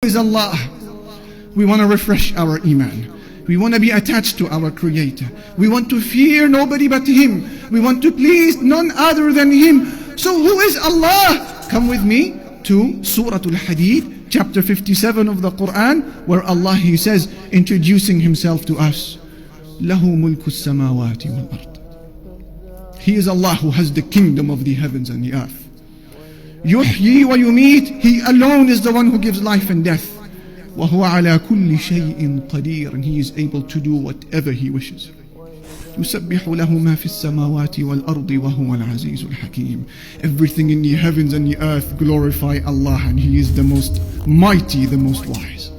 is Allah? We want to refresh our iman. We want to be attached to our Creator. We want to fear nobody but Him. We want to please none other than Him. So who is Allah? Come with me to Surah Al-Hadid, chapter 57 of the Quran, where Allah, He says, introducing Himself to us, لَهُ مُلْكُ السَّمَاوَاتِ وَالْأَرْضِ. He is Allah who has the kingdom of the heavens and the earth. يُحْيِي وَيُمِيتُ. He alone is the one who gives life and death. وَهُوَ عَلَى كُلِّ شَيْءٍ قَدِيرٌ. And He is able to do whatever He wishes. يُسَبِّحُ لَهُ مَا فِي السَّمَاوَاتِ وَالْأَرْضِ وَهُوَ الْعَزِيزُ الْحَكِيمُ. Everything in the heavens and the earth glorify Allah, and He is the most mighty, the most wise.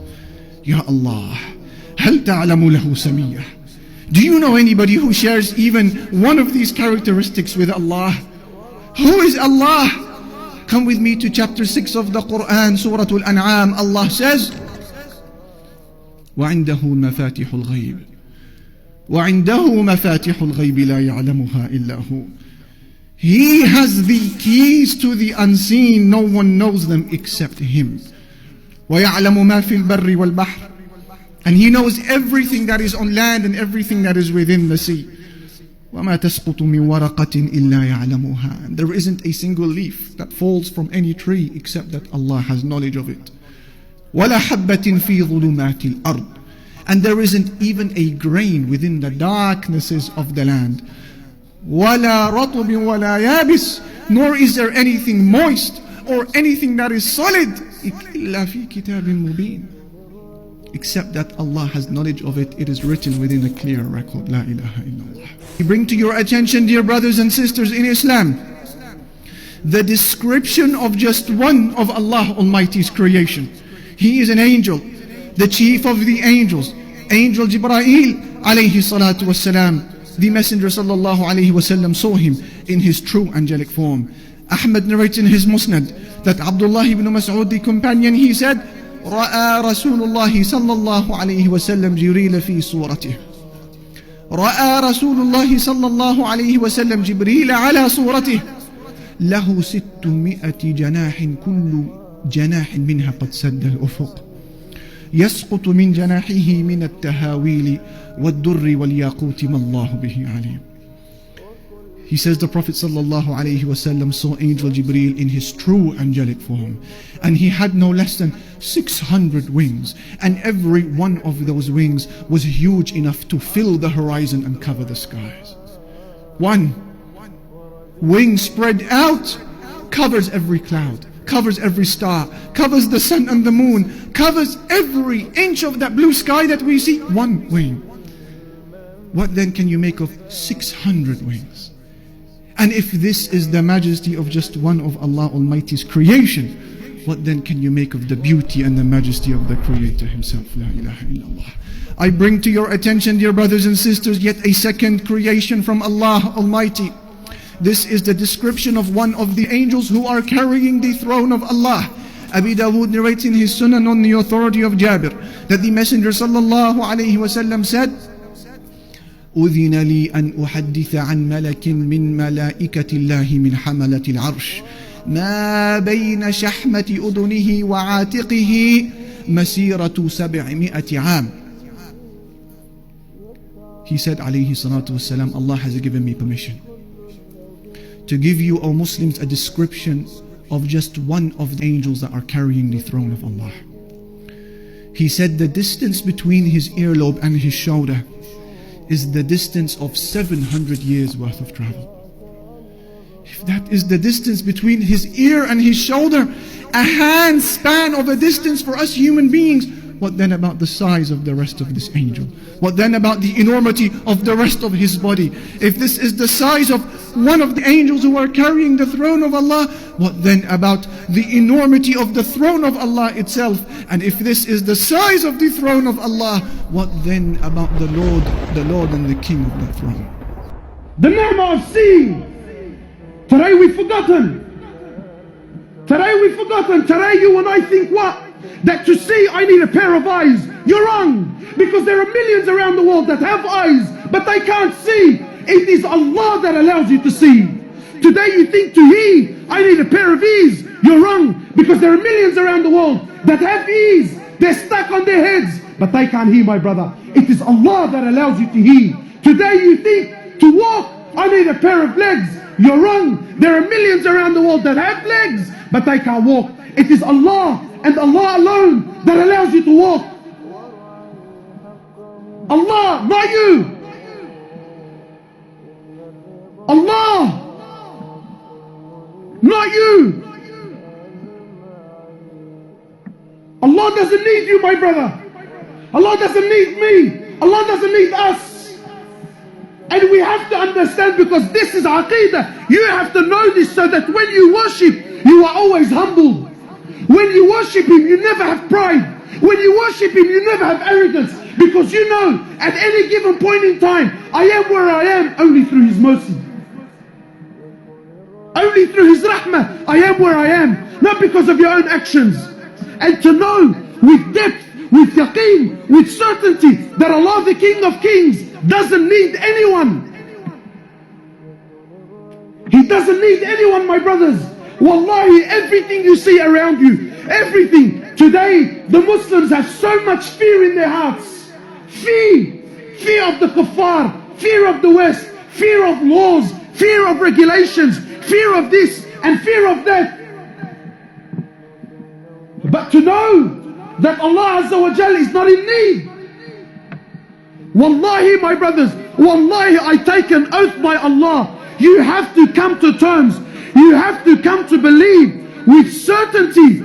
Ya Allah, هَلْ تَعْلَمُ لَهُ سَمِيًّا. Do you know anybody who shares even one of these characteristics with Allah? Who is Allah? Come with me to chapter 6 of the Quran, Surah Al-An'am. Allah says, وَعِنْدَهُ مَفَاتِحُ الْغَيْبِ وَعِنْدَهُ مَفَاتِحُ الْغَيْبِ لَا يَعْلَمُهَا إِلَّا هُ. He has the keys to the unseen. No one knows them except Him. وَيَعْلَمُ مَا فِي الْبَرِّ وَالْبَحْرِ. And He knows everything that is on land and everything that is within the sea. وَمَا تَسْقُطُ مِنْ وَرَقَةٍ إِلَّا يَعْلَمُهَا. And there isn't a single leaf that falls from any tree except that Allah has knowledge of it. وَلَا حَبَّةٍ فِي ظُلُمَاتِ الْأَرْضِ. And there isn't even a grain within the darknesses of the land. وَلَا رَطْبٍ وَلَا يَابِسٍ. Nor is there anything moist or anything that is solid إِلَّا فِي كِتَابٍ مُبِينٍ. Except that Allah has knowledge of it. It is written within a clear record. La ilaha illallah. We bring to your attention, dear brothers and sisters in Islam, the description of just one of Allah Almighty's creation. He is an angel, the chief of the angels, Angel Jibreel alayhi salatu wassalam. The Messenger sallallahu alayhi wasallam saw him in his true angelic form. Ahmad narrates in his Musnad that Abdullah ibn Mas'ud, the companion, he said, رأى رسول الله صلى الله عليه وسلم جبريل في صورته. رأى رسول الله صلى الله عليه وسلم جبريل على صورته له 600 جناح كل جناح منها قد سد الأفق يسقط من جناحه من التهاويل والدر والياقوت ما الله به عليم. He says the Prophet ﷺ saw Angel Jibreel in his true angelic form, and he had no less than 600 wings, and every one of those wings was huge enough to fill the horizon and cover the skies. One wing spread out covers every cloud, covers every star, covers the sun and the moon, covers every inch of that blue sky that we see. One wing. What then can you make of 600 wings? And if this is the majesty of just one of Allah Almighty's creation, what then can you make of the beauty and the majesty of the Creator Himself? La ilaha illallah. I bring to your attention, dear brothers and sisters, yet a second creation from Allah Almighty. This is the description of one of the angels who are carrying the throne of Allah. Abi Dawood narrates in his Sunan on the authority of Jabir that the Messenger sallallahu alayhi wasallam said, أذن لي أن أحدث عن ملك من ملائكة الله من حملة العرش ما بين شحمة أذنه وعاتقه مسيرة 700 عام. He said alayhi salatu wasalam, Allah has given me permission to give you, O Muslims, a description of just one of the angels that are carrying the throne of Allah. He said the distance between his earlobe and his shoulder is the distance of 700 years worth of travel. If that is the distance between his ear and his shoulder, a hand span of a distance for us human beings, what then about the size of the rest of this angel? What then about the enormity of the rest of his body? If this is the size of one of the angels who are carrying the throne of Allah, what then about the enormity of the throne of Allah itself? And if this is the size of the throne of Allah, what then about the Lord and the King of that throne? The ni'mah of seeing. Today we've forgotten. Today you and I think what? That to see I need a pair of eyes. You're wrong. Because there are millions around the world that have eyes, but they can't see. It is Allah that allows you to see. Today you think to hear, I need a pair of ears. You're wrong, because there are millions around the world that have ease. They're stuck on their heads, but they can't hear, my brother. It is Allah that allows you to hear. Today you think to walk, I need a pair of legs. You're wrong. There are millions around the world that have legs, but they can't walk. It is Allah and Allah alone that allows you to walk. Allah, not you. Allah, not you. Allah doesn't need you, my brother. Allah doesn't need me. Allah doesn't need us. And we have to understand, because this is Aqidah. You have to know this, so that when you worship, you are always humble. When you worship Him, you never have pride. When you worship Him, you never have arrogance. Because you know, at any given point in time, I am where I am only through His mercy. Only through His rahmah, I am where I am. Not because of your own actions. And to know with depth, with yaqeen, with certainty, that Allah, the King of Kings, doesn't need anyone. He doesn't need anyone, my brothers. Wallahi, everything you see around you, everything. Today, the Muslims have so much fear in their hearts. Fear of the kuffar, fear of the West, fear of laws, fear of regulations, fear of this and fear of that. But to know that Allah Azza wa Jal is not in need. Wallahi, my brothers, wallahi, I take an oath by Allah. You have to come to terms. You have to come to believe with certainty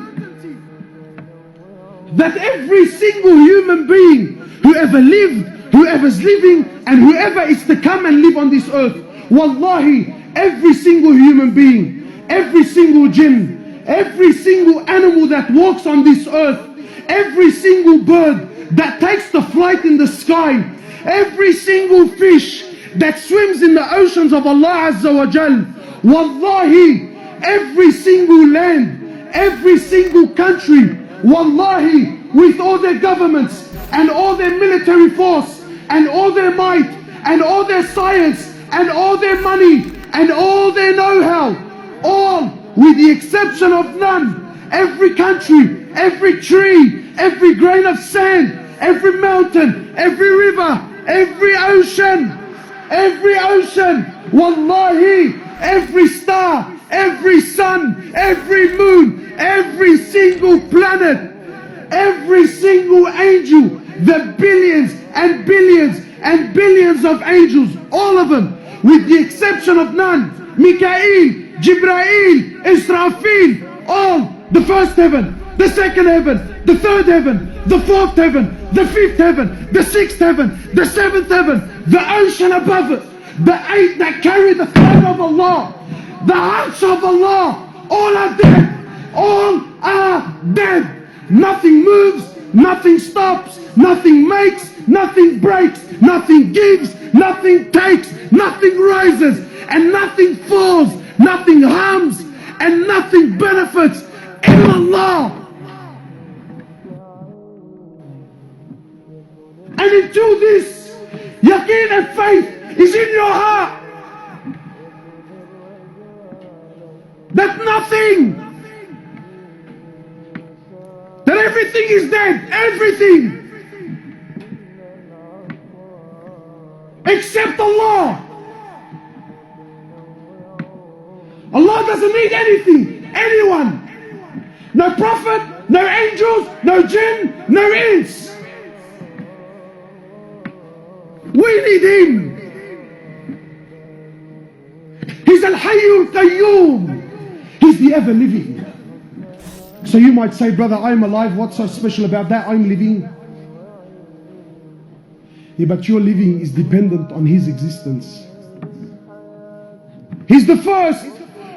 that every single human being, whoever lived, whoever's living, and whoever is to come and live on this earth, wallahi, every single human being, every single jinn, every single animal that walks on this earth, every single bird that takes the flight in the sky, every single fish that swims in the oceans of Allah Azza wa Jal, wallahi, every single land, every single country, wallahi, with all their governments and all their military force and all their might and all their science and all their money and all their know-how, all with the exception of none, every country, every tree, every grain of sand, every mountain, every river, every ocean, wallahi, every star, every sun, every moon, every single planet, every single angel, the billions and billions and billions of angels, all of them, with the exception of none, Mikael, Jibrail, Israfil, all, the first heaven, the second heaven, the third heaven, the fourth heaven, the fifth heaven, the sixth heaven, the seventh heaven, the ocean above it, the eight that carry the flag of Allah, the hearts of Allah, all are dead, all are dead. Nothing moves, nothing stops, nothing makes, nothing breaks, nothing gives, nothing takes, nothing rises, and nothing falls, nothing harms, and nothing benefits in Allah. And until this yaqeen and faith is in your heart, that nothing, that everything is dead, everything, except Allah. Allah doesn't need anything, anyone. No prophet, no angels, no jinn, no ins. We need Him. He's Al-Hayyul Qayyum. He's the ever-living. So you might say, brother, I'm alive. What's so special about that? I'm living. Yeah, but your living is dependent on His existence. He's the first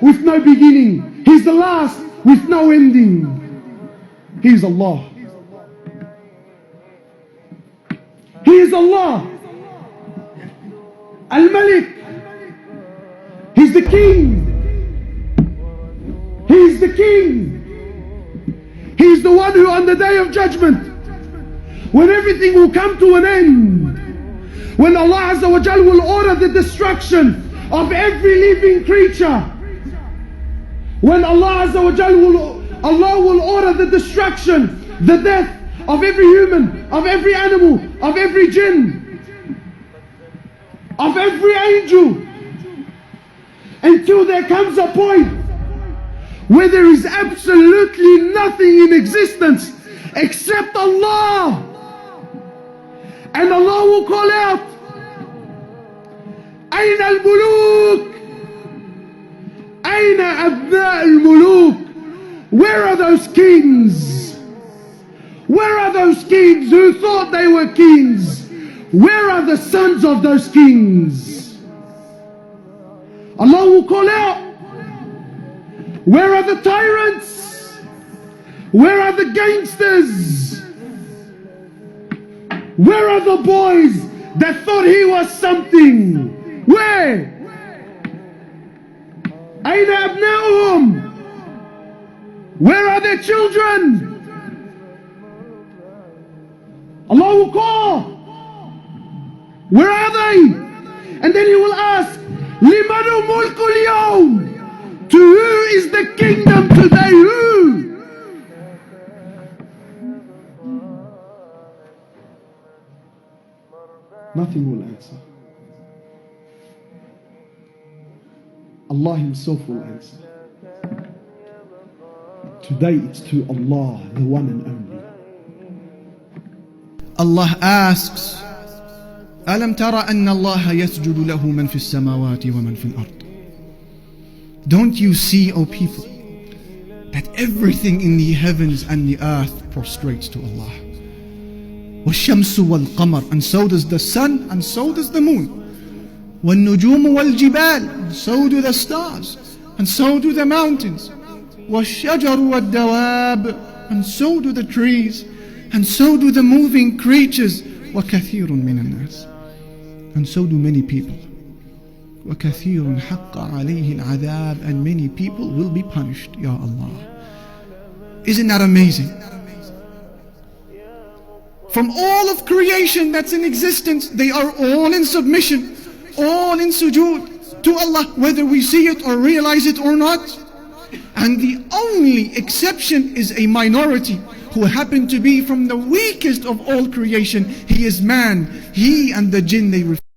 with no beginning. He's the last with no ending. He is Allah. He is Allah. Al-Malik. He's the King. He's the King. He's the one who on the day of judgment, when everything will come to an end, when Allah Azza wa Jal will order the destruction of every living creature, When Allah Azza wa Jal Allah will order the destruction, the death of every human, of every animal, of every jinn, of every angel, until there comes a point where there is absolutely nothing in existence except Allah. And Allah will call out, أين الملوك? أين أبناء الملوك? Where are those kings? Where are those kings who thought they were kings? Where are the sons of those kings? Allah will call out, where are the tyrants? Where are the gangsters? Where are the boys that thought he was something? Where? أين أبناؤهم? Where are their children? Allah will call, where are they? And then He will ask, لِمَنُ مُلْكُ الْيَوْمِ? To who is the kingdom today? Who? Nothing will answer. Allah Himself will answer. Today it's to Allah, the one and only. Allah asks, أَلَمْ تَرَ أَنَّ اللَّهَ يَسْجُدُ لَهُ مَنْ فِي السَّمَاوَاتِ وَمَنْ فِي الْأَرْضِ? Don't you see, O people, that everything in the heavens and the earth prostrates to Allah? وَالشَّمْسُ وَالْقَمَرُ, and so does the sun, and so does the moon. وَالنُّجُومُ وَالْجِبَالُ, and so do the stars, and so do the mountains. وَالشَّجَرُ وَالدَّوَابُ, and so do the trees, and so do the moving creatures. وَكَثِيرٌ مِّنَ النَّاسِ, and so do many people. وَكَثِيرٌ حَقَّ عَلَيْهِ الْعَذَابُ, and many people will be punished. Ya Allah. Isn't that amazing? From all of creation that's in existence, they are all in submission, all in sujood to Allah, whether we see it or realize it or not. And the only exception is a minority who happen to be from the weakest of all creation. He is man. He and the jinn, they refuse.